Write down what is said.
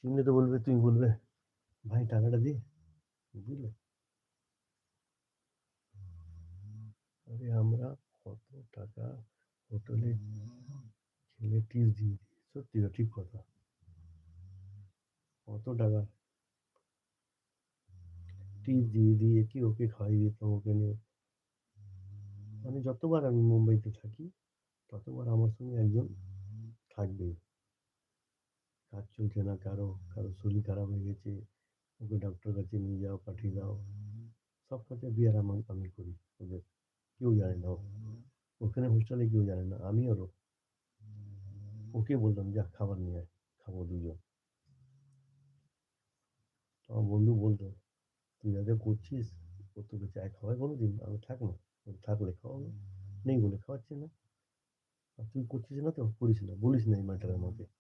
চিনলে তো বলবে, তুমি বলবে, "ভাই টাকাটা দে।" বুঝলে? আরে আমরা কত টাকা হোটেলে খেলে টিপস দিয়ে দিই। সত্যি তো ঠিক কথা। কত টাকা টিপস দিয়ে দিয়ে কি ওকে খাইয়ে দিতাম ওকে নিয়ে। মানে যতবার আমি মুম্বাইতে থাকি, ততবার আমার সঙ্গে একজন থাকবেই। কাজ চলছে না কারো, কারো শরীর খারাপ হয়ে গেছে, ওকে ডাক্তার কাছে নিয়ে যাও, পাঠিয়ে দাও। সব খরচা বিয়ার আমি করি ওদের। কেউ জানে না ও। ওখানে হোস্টেলে কেউ জানে না। আমি আর ও। ওকে বললাম, "যা খাবার নিয়ে আয়, খাবো ২ জন।" তো আমার বন্ধু বলত, "তুই যা, যা করছিস, ও তোকে চায় খাওয়ায় কোনোদিন?" আমি, "থাক না। থাকলে খাওয়াবো। নেই বলে খাওয়াচ্ছি না। আর তুই করছিস না তো? করিস না। বলিস না এই ম্যাটার আমাকে।"